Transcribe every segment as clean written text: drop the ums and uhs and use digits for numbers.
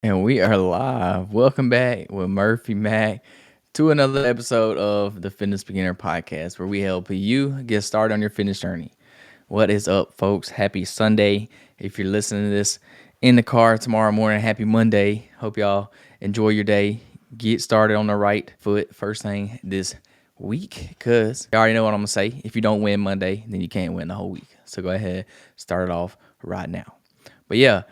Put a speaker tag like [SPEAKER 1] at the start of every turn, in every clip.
[SPEAKER 1] And we are live. Welcome back with Murphy Mac to another episode of the Fitness Beginner Podcast, where we help you get started on your fitness journey. What is up, folks? Happy Sunday. If you're listening to this in the car tomorrow morning, happy Monday. Hope y'all enjoy your day. Get started on the right foot first thing this week, because you already know what I'm going to say. If you don't win Monday, then you can't win the whole week. So go ahead, start it off right now. But yeah,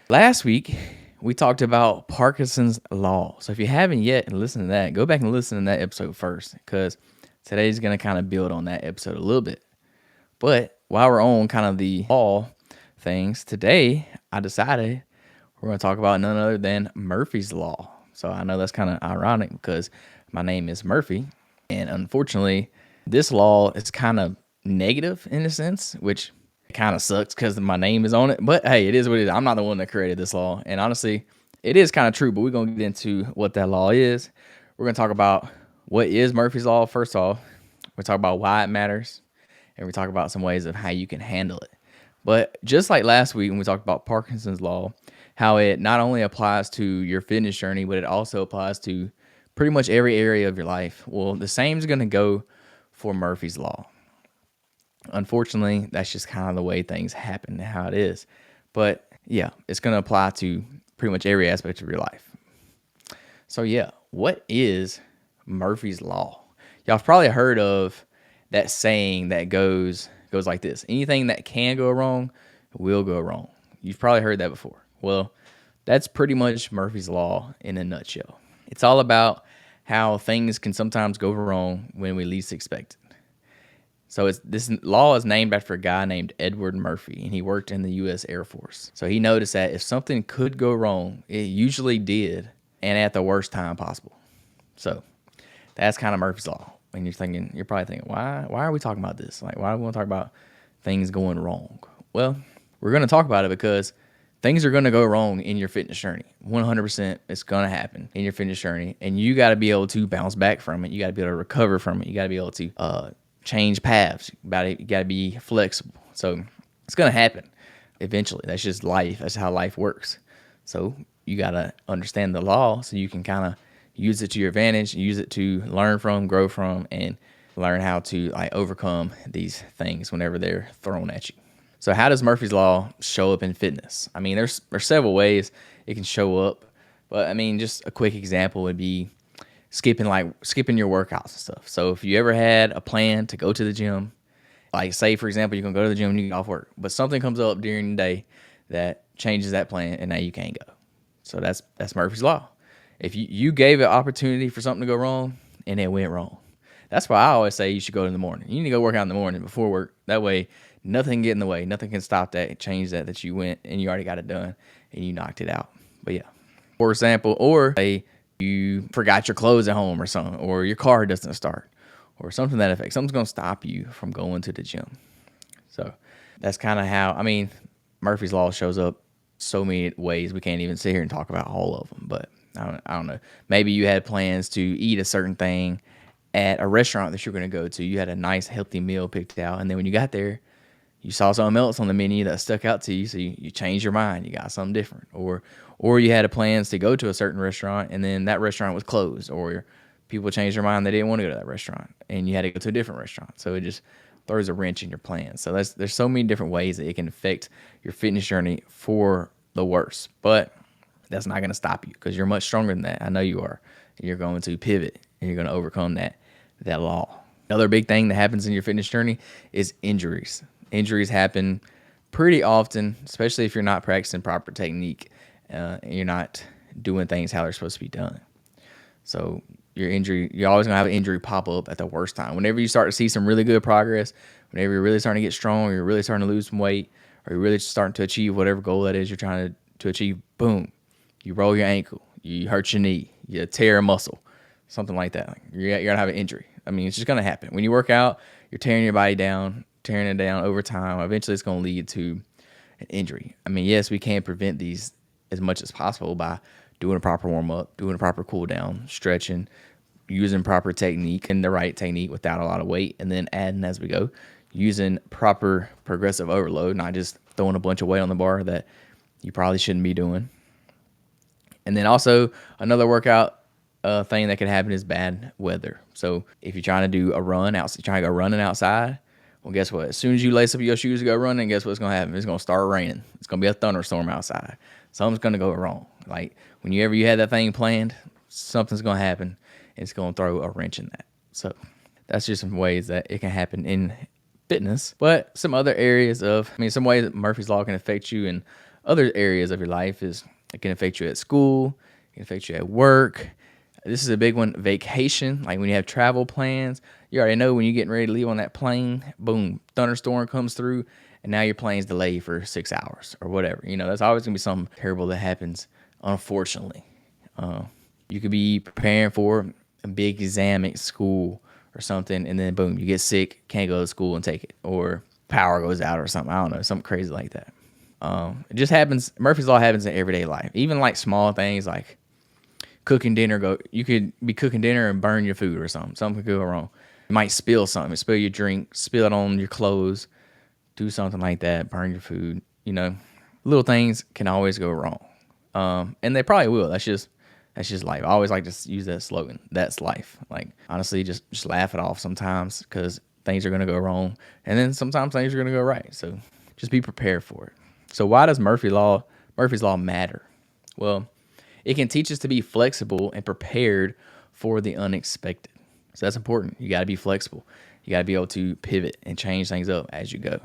[SPEAKER 1] last week we talked about Parkinson's law. So if you haven't yet and listened to that, go back and listen to that episode first, because today's going to kind of build on that episode a little bit. But while we're on kind of the law things, today I decided we're going to talk about none other than Murphy's Law. So I know that's kind of ironic because my name is Murphy. And unfortunately, this law is kind of negative in a sense, which kind of sucks because my name is on it. But hey, it is what it is. I'm not the one that created this law. And honestly, it is kind of true, but we're going to get into what that law is. We're going to talk about what is Murphy's Law, first off. We'll talk about why it matters, and we talk about some ways of how you can handle it. But just like last week when we talked about Parkinson's law, how it not only applies to your fitness journey, but it also applies to pretty much every area of your life. Well, the same is going to go for Murphy's law. Unfortunately, that's just kind of the way things happen and how it is. But yeah, it's going to apply to pretty much every aspect of your life. So yeah, what is Murphy's law? Y'all have probably heard of that saying that goes like this: anything that can go wrong will go wrong. You've probably heard that before. Well, that's pretty much Murphy's law in a nutshell. It's all about how things can sometimes go wrong when we least expect it. So this law is named after a guy named Edward Murphy, and he worked in the U.S. Air Force. So he noticed that if something could go wrong, it usually did, and at the worst time possible. So that's kind of Murphy's law. And you're probably thinking, why are we talking about this? Like, why do we want to talk about things going wrong? Well, we're going to talk about it because things are going to go wrong in your fitness journey. 100% it's going to happen in your fitness journey, and you got to be able to bounce back from it. You got to be able to recover from it. You got to be able to change paths. You got to be flexible. So it's going to happen eventually. That's just life. That's how life works. So you got to understand the law so you can kind of use it to your advantage, use it to learn from, grow from, and learn how to overcome these things whenever they're thrown at you. So how does Murphy's Law show up in fitness? I mean, there's several ways it can show up, but I mean, just a quick example would be skipping your workouts and stuff. So if you ever had a plan to go to the gym, like say for example, you're gonna go to the gym and you get off work, but something comes up during the day that changes that plan and now you can't go. So that's Murphy's Law. If you gave an opportunity for something to go wrong and it went wrong. That's why I always say you should go in the morning. You need to go work out in the morning before work. That way nothing can get in the way. Nothing can stop that, change that you went and you already got it done and you knocked it out. But yeah. For example, or say you forgot your clothes at home or something, or your car doesn't start, or something to that effect. Something's going to stop you from going to the gym. So that's kind of how, I mean, Murphy's Law shows up so many ways. We can't even sit here and talk about all of them, but I don't know. Maybe you had plans to eat a certain thing at a restaurant that you're going to go to. You had a nice, healthy meal picked out, and then when you got there, you saw something else on the menu that stuck out to you, so you changed your mind. You got something different, or you had plans to go to a certain restaurant, and then that restaurant was closed, or people changed their mind, they didn't want to go to that restaurant, and you had to go to a different restaurant. So it just throws a wrench in your plans. So there's so many different ways that it can affect your fitness journey for the worse, but that's not going to stop you because you're much stronger than that. I know you are. You're going to pivot and you're going to overcome that law. Another big thing that happens in your fitness journey is injuries. Injuries happen pretty often, especially if you're not practicing proper technique and you're not doing things how they're supposed to be done. So you're always going to have an injury pop up at the worst time. Whenever you start to see some really good progress, whenever you're really starting to get strong, or you're really starting to lose some weight, or you're really starting to achieve whatever goal that is you're trying to achieve, boom, you roll your ankle, you hurt your knee, you tear a muscle, something like that. You're going to have an injury. I mean, it's just going to happen. When you work out, you're tearing your body down, tearing it down over time. Eventually, it's going to lead to an injury. I mean, yes, we can prevent these as much as possible by doing a proper warm-up, doing a proper cool-down, stretching, using proper technique and the right technique without a lot of weight, and then adding as we go, using proper progressive overload, not just throwing a bunch of weight on the bar that you probably shouldn't be doing. And then also another workout thing that can happen is bad weather. So if you're trying to do a run out, trying to go running outside, well, guess what? As soon as you lace up your shoes to go running, guess what's going to happen? It's going to start raining. It's going to be a thunderstorm outside. Something's going to go wrong. Like whenever you had that thing planned, something's going to happen. It's going to throw a wrench in that. So that's just some ways that it can happen in fitness. But some other areas some ways that Murphy's Law can affect you in other areas of your life is it can affect you at school, it can affect you at work. This is a big one, vacation. Like when you have travel plans, you already know when you're getting ready to leave on that plane, boom, thunderstorm comes through, and now your plane's delayed for 6 hours or whatever. That's always gonna be something terrible that happens, unfortunately. You could be preparing for a big exam at school or something, and then boom, you get sick, can't go to school and take it, or power goes out or something. I don't know, something crazy like that. It just happens. Murphy's Law happens in everyday life, even like small things like cooking dinner. You could be cooking dinner and burn your food or something. Something could go wrong. You might spill something, spill your drink, spill it on your clothes, do something like that, burn your food. Little things can always go wrong, and they probably will. That's just life. I always like to use that slogan. That's life. Like honestly, just laugh it off sometimes because things are gonna go wrong, and then sometimes things are gonna go right. So just be prepared for it. So why does Murphy's Law matter? Well, it can teach us to be flexible and prepared for the unexpected. So that's important. You got to be flexible. You got to be able to pivot and change things up as you go.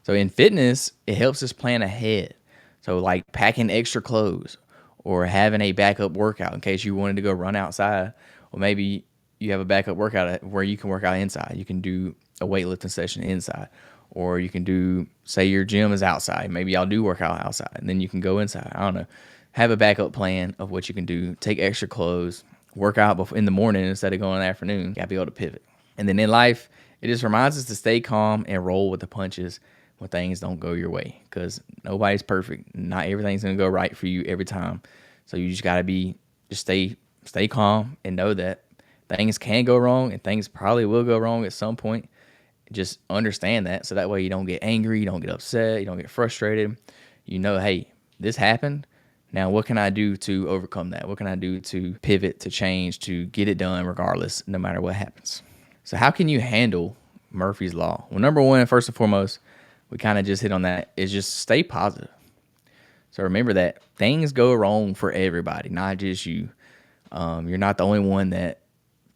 [SPEAKER 1] So in fitness, it helps us plan ahead. So like packing extra clothes or having a backup workout in case you wanted to go run outside. Or maybe you have a backup workout where you can work out inside. You can do a weightlifting session inside. Or you can do, say your gym is outside. Maybe y'all do work out outside and then you can go inside. I don't know. Have a backup plan of what you can do. Take extra clothes. Work out in the morning instead of going in the afternoon. You got to be able to pivot. And then in life, it just reminds us to stay calm and roll with the punches when things don't go your way, because nobody's perfect. Not everything's going to go right for you every time. So you just got to stay calm and know that things can go wrong and things probably will go wrong at some point. Just understand that, so that way you don't get angry, you don't get upset, you don't get frustrated. Hey, this happened. Now, what can I do to overcome that? What can I do to pivot, to change, to get it done regardless, no matter what happens? So how can you handle Murphy's Law? Well, number one, first and foremost, we kind of just hit on that, is just stay positive. So remember that things go wrong for everybody, not just you. You're not the only one that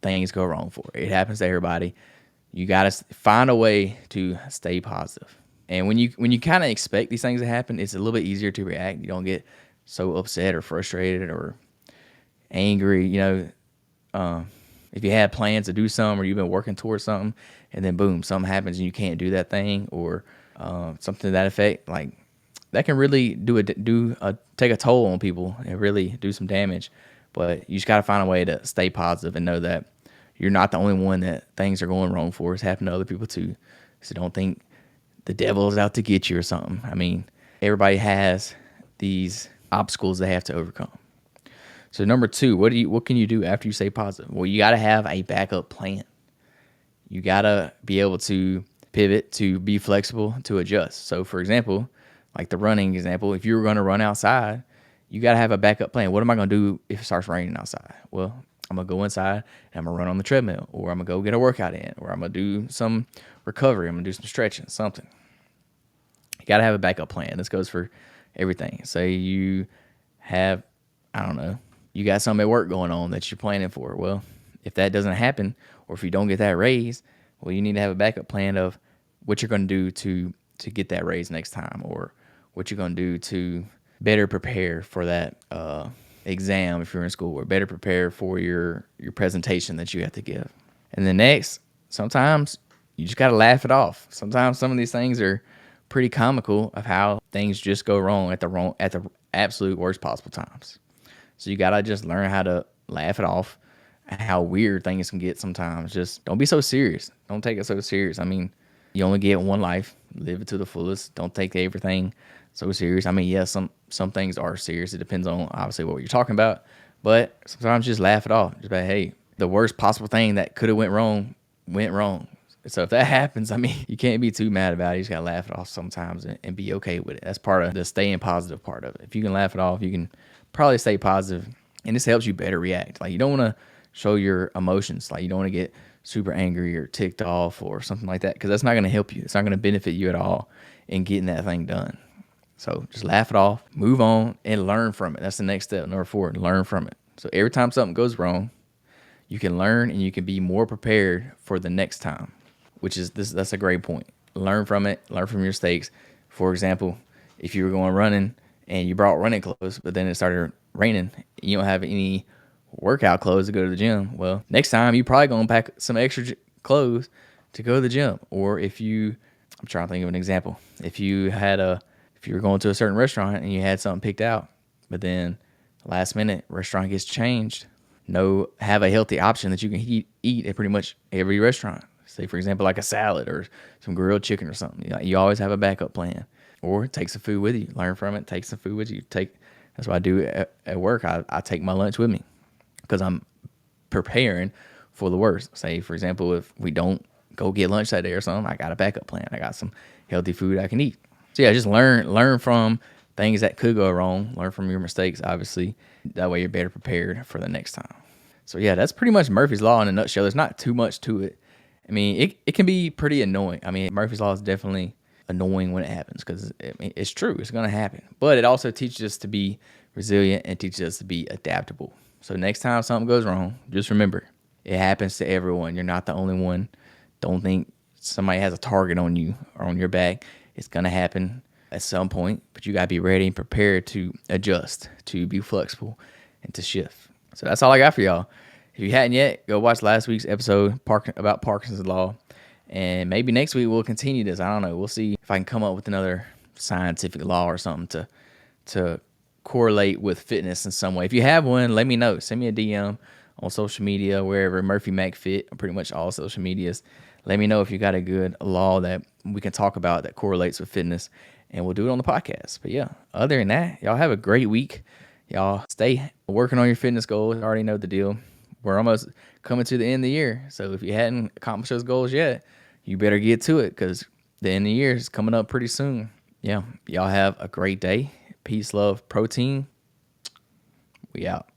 [SPEAKER 1] things go wrong for. It happens to everybody. You got to find a way to stay positive. And when you kind of expect these things to happen, it's a little bit easier to react. You don't get so upset or frustrated or angry. If you had plans to do something or you've been working towards something and then boom, something happens and you can't do that thing or something to that effect, like that can really take a toll on people and really do some damage. But you just got to find a way to stay positive and know that you're not the only one that things are going wrong for. It's happened to other people too. So don't think the devil is out to get you or something. I mean, everybody has these obstacles they have to overcome. So number two, what can you do after you stay positive? Well, you got to have a backup plan. You got to be able to pivot, to be flexible, to adjust. So for example, like the running example, if you were going to run outside, you got to have a backup plan. What am I going to do if it starts raining outside? Well, I'm going to go inside and I'm going to run on the treadmill, or I'm going to go get a workout in, or I'm going to do some recovery. I'm going to do some stretching, something. You got to have a backup plan. This goes for everything. Say you have, I don't know, you got something at work going on that you're planning for. Well, if that doesn't happen, or if you don't get that raise, well, you need to have a backup plan of what you're going to do to get that raise next time, or what you're going to do to better prepare for that exam if you're in school, or better prepare for your presentation that you have to give. And then next, sometimes you just got to laugh it off. Sometimes some of these things are pretty comical of how things just go wrong at the absolute worst possible times. So you got to just learn how to laugh it off at how weird things can get sometimes. Just don't be so serious. Don't take it so serious. I mean, you only get one life. Live it to the fullest. Don't take everything so serious. I mean, yes, some things are serious. It depends on obviously what you're talking about. But sometimes just laugh it off. Just like, hey, the worst possible thing that could have went wrong went wrong. So if that happens, I mean, you can't be too mad about it. You just got to laugh it off sometimes and be okay with it. That's part of the staying positive part of it. If you can laugh it off, you can probably stay positive, and this helps you better react. Like, you don't want to show your emotions. Like, you don't want to get super angry or ticked off or something like that, because that's not going to help you. It's not going to benefit you at all in getting that thing done. So just laugh it off, move on, and learn from it. That's the next step. Number 4, learn from it. So every time something goes wrong, you can learn and you can be more prepared for the next time, which is this. That's a great point. Learn from it. Learn from your mistakes. For example, if you were going running and you brought running clothes, but then it started raining, and you don't have any workout clothes to go to the gym. Well, next time you probably gonna pack some extra clothes to go to the gym. Or if you, I'm trying to think of an example. If you were going to a certain restaurant and you had something picked out, but then last minute restaurant gets changed, have a healthy option that you can eat at pretty much every restaurant. Say, for example, like a salad or some grilled chicken or something. You always have a backup plan. Or take some food with you. Learn from it. Take some food with you. That's what I do at work. I take my lunch with me because I'm preparing for the worst. Say, for example, if we don't go get lunch that day or something, I got a backup plan. I got some healthy food I can eat. So yeah, just learn from things that could go wrong. Learn from your mistakes, obviously. That way you're better prepared for the next time. So yeah, that's pretty much Murphy's Law in a nutshell. There's not too much to it. I mean, it can be pretty annoying. I mean, Murphy's Law is definitely annoying when it happens because it's true. It's going to happen. But it also teaches us to be resilient and teaches us to be adaptable. So next time something goes wrong, just remember, it happens to everyone. You're not the only one. Don't think somebody has a target on you or on your back. It's going to happen at some point, but you got to be ready and prepared to adjust, to be flexible, and to shift. So that's all I got for y'all. If you hadn't yet, go watch last week's episode about Parkinson's Law. And maybe next week we'll continue this. I don't know. We'll see if I can come up with another scientific law or something to correlate with fitness in some way. If you have one, let me know. Send me a DM on social media, wherever, Murphy Mac Fit, on pretty much all social medias. Let me know if you got a good law that we can talk about that correlates with fitness, and we'll do it on the podcast. But yeah, other than that, y'all have a great week. Y'all stay working on your fitness goals. I already know the deal. We're almost coming to the end of the year. So if you hadn't accomplished those goals yet, you better get to it because the end of the year is coming up pretty soon. Yeah, y'all have a great day. Peace, love, protein. We out.